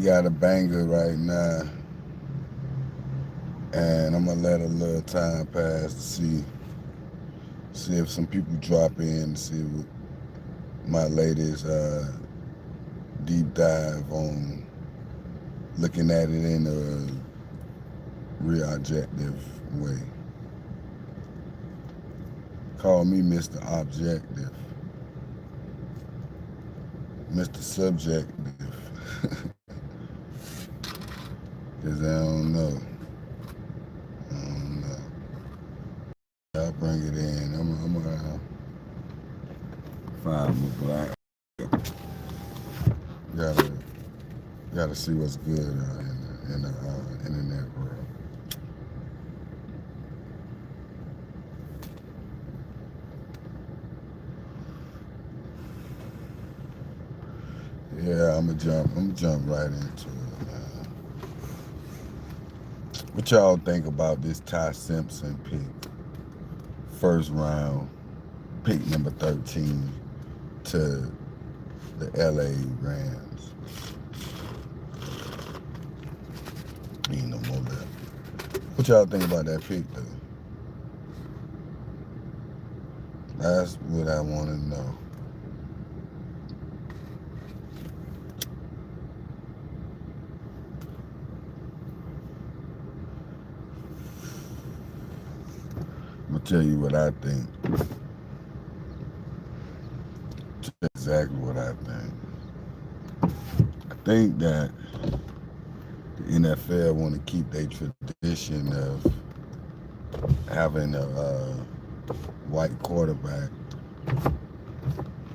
got a banger right now, and I'm gonna let a little time pass to see if some people drop in to see what my latest deep dive on looking at it in a real objective way. Call me Mr. Objective, Mr. Subjective, cause I don't know. I don't know. I'll bring it in. I'm gonna find me, but I gotta gotta see what's good in the internet world. Yeah, I'm gonna jump right into it, man. What y'all think about this Ty Simpson pick? First round, pick number 13 to the LA Rams. Ain't no more left. What y'all think about that pick though? That's what I want to know. I'm gonna tell you what I think. Exactly what I think. I think that the NFL want to keep their tradition of having a white quarterback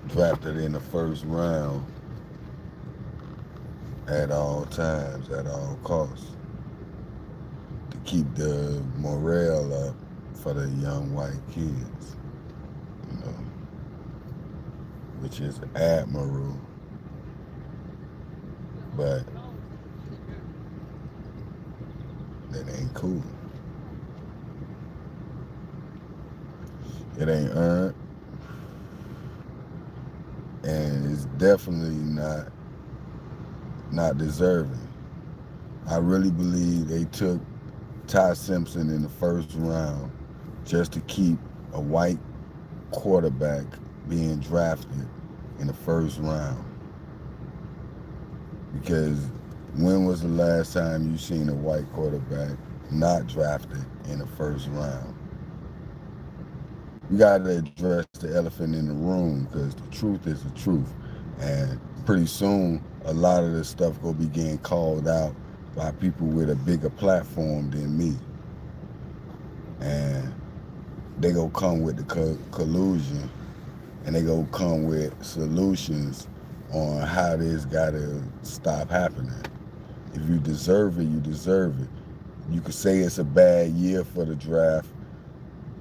drafted in the first round at all times, at all costs, to keep the morale up for the young white kids, you know, which is admirable, but that ain't cool. It ain't earned, and it's definitely not deserving. I really believe they took Ty Simpson in the first round just to keep a white quarterback being drafted in the first round. Because when was the last time you seen a white quarterback not drafted in the first round? We got to address the elephant in the room because the truth is the truth. And pretty soon, a lot of this stuff gonna be getting called out by people with a bigger platform than me. And they gonna come with the collusion, and they gonna come with solutions on how this gotta stop happening. If you deserve it, you deserve it. You could say it's a bad year for the draft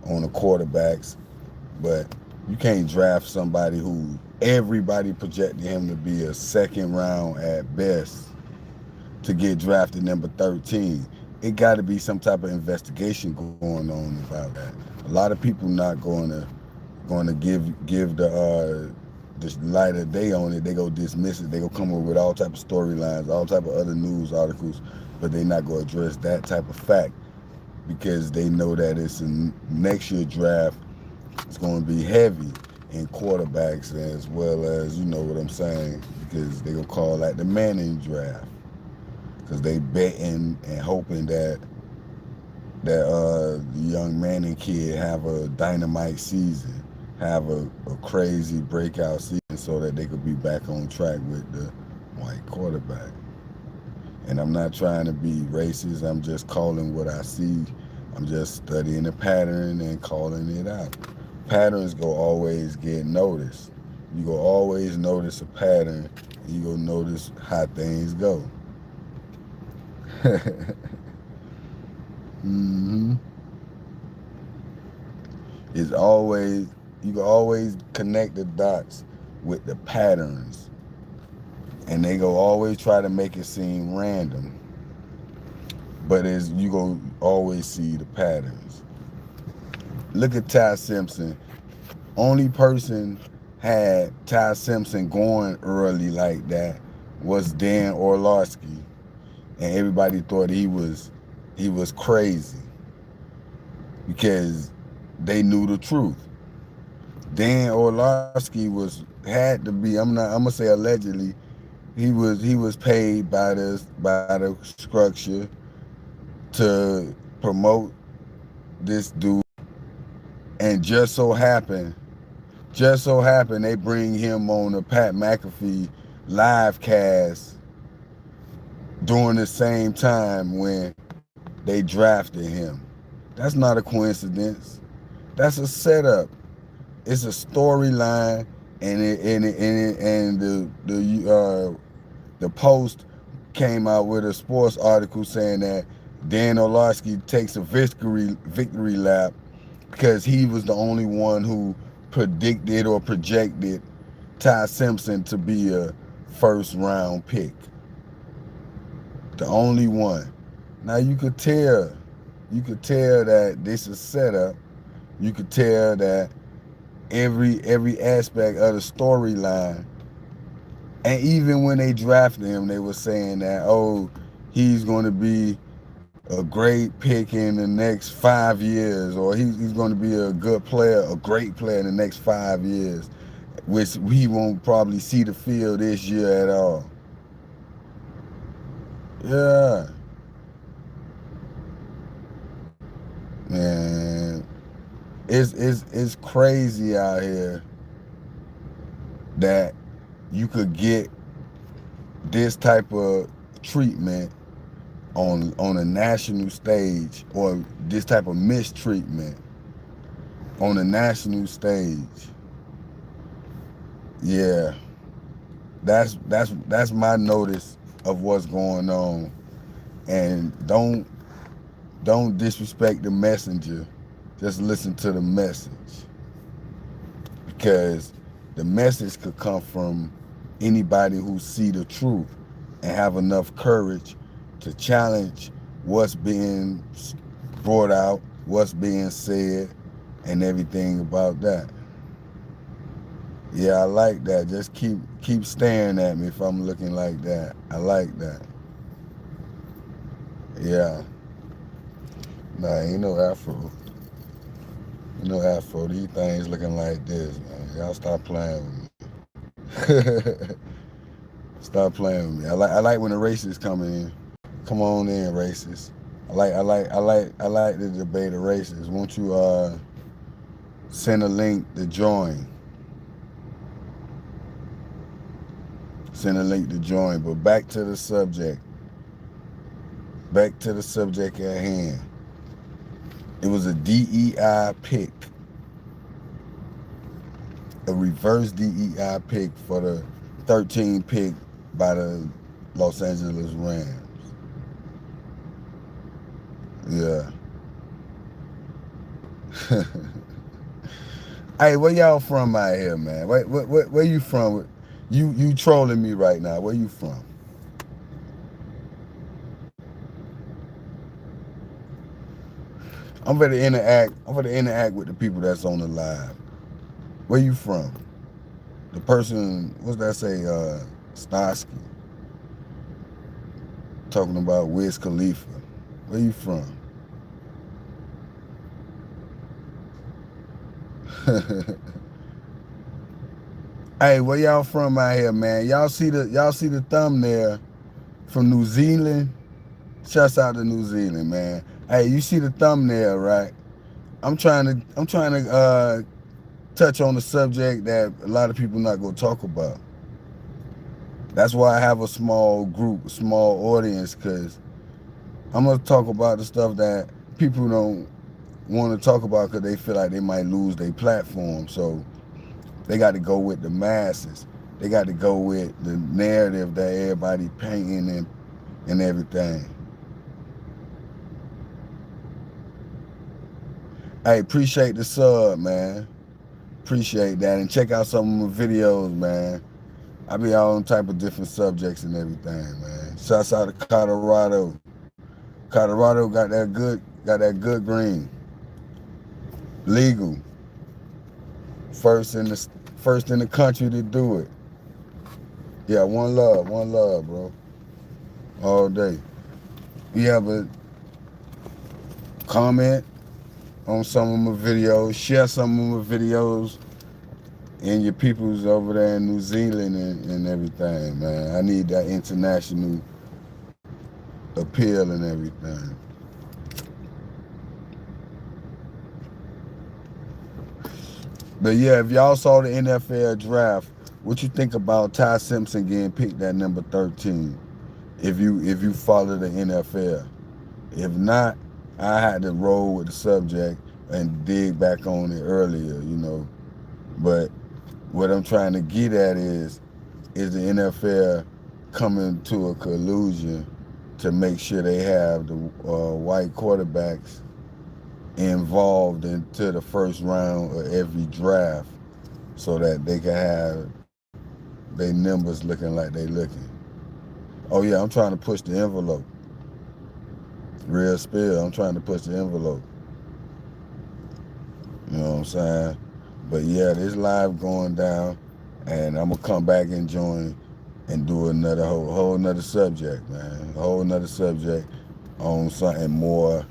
on the quarterbacks, but you can't draft somebody who everybody projected him to be a second round at best to get drafted number 13. It got to be some type of investigation going on about that. A lot of people not going to give the light of day on it. They go dismiss it. They go come up with all type of storylines, all type of other news articles, but they not going to address that type of fact because they know that it's a next year draft. It's going to be heavy in quarterbacks as well as, you know what I'm saying, because they going to call that the Manning draft because they betting and hoping that the young Manning kid have a dynamite season, have a crazy breakout season so that they could be back on track with the white quarterback. And I'm not trying to be racist. I'm just calling what I see. I'm just studying the pattern and calling it out. Patterns go always get noticed. You go always notice a pattern. You go notice how things go. hmm It's always you can always connect the dots with the patterns, and they go always try to make it seem random, but as you go always see the patterns. Look at Ty Simpson. Only person had Ty Simpson going early like that was Dan Orlovsky, and everybody thought he was crazy because they knew the truth. Dan Orlovsky had to be. I'm gonna say allegedly. He was paid by the structure to promote this dude, and just so happened they bring him on the Pat McAfee live cast during the same time when they drafted him. That's not a coincidence. That's a setup. It's a storyline, and the Post came out with a sports article saying that Dan Orlovsky takes a victory lap because he was the only one who predicted or projected Ty Simpson to be a first round pick. The only one. Now you could tell that this is set up. You could tell that every aspect of the storyline. And even when they drafted him, they were saying that, oh, he's going to be a great pick in the next 5 years, or he's going to be a good player, a great player in the next 5 years, which he won't probably see the field this year at all. Yeah. Man, it's crazy out here that you could get this type of treatment on a national stage, or this type of mistreatment on a national stage. Yeah, that's my notice of what's going on. And don't disrespect the messenger. Just listen to the message, because the message could come from anybody who see the truth and have enough courage to challenge what's being brought out, what's being said, and everything about that. Yeah, I like that. Just keep staring at me if I'm looking like that. I like that. Yeah. Nah, ain't no afro. Ain't no afro. These things looking like this, man. Y'all stop playing with me. Stop playing with me. I like when the racists come in. Come on in, racists. I like the debate of racists. Won't you send a link to join? Send a link to join. But back to the subject. Back to the subject at hand. It was a DEI pick. A reverse DEI pick for the 13th pick by the Los Angeles Rams. Yeah. Hey, where y'all from out here, man? Where you from? You trolling me right now. Where you from? I'm gonna interact with the people that's on the live. Where you from? The person, what's that say? Starsky. Talking about Wiz Khalifa. Where you from? Hey, where y'all from out here, man? Y'all see the thumbnail from New Zealand? Shouts out to New Zealand, man. Hey, you see the thumbnail, right? I'm trying to touch on the subject that a lot of people not gonna talk about. That's why I have a small group, a small audience, because I'm gonna talk about the stuff that people don't want to talk about because they feel like they might lose their platform. So they got to go with the masses. They got to go with the narrative that everybody painting and everything. Hey, appreciate the sub, man. Appreciate that. And check out some of my videos, man. I be on type of different subjects and everything, man. Shouts out to Colorado. Colorado got that good green. Legal. First in the country to do it. Yeah, one love, bro. All day. You have a comment on some of my videos, share some of my videos, and your peoples over there in New Zealand and everything, man. I need that international appeal and everything. But yeah, if y'all saw the NFL draft, what you think about Ty Simpson getting picked at number 13? If you follow the NFL. If not, I had to roll with the subject and dig back on it earlier, you know. But what I'm trying to get at is the NFL coming to a collusion to make sure they have the white quarterbacks involved into the first round of every draft so that they can have their numbers looking like they looking. Oh yeah, I'm trying to push the envelope. Real spill, I'm trying to push the envelope. You know what I'm saying? But yeah, this live going down, and I'm gonna come back and join and do another whole another subject, man. A whole another subject on something more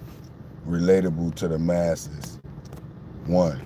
relatable to the masses. One.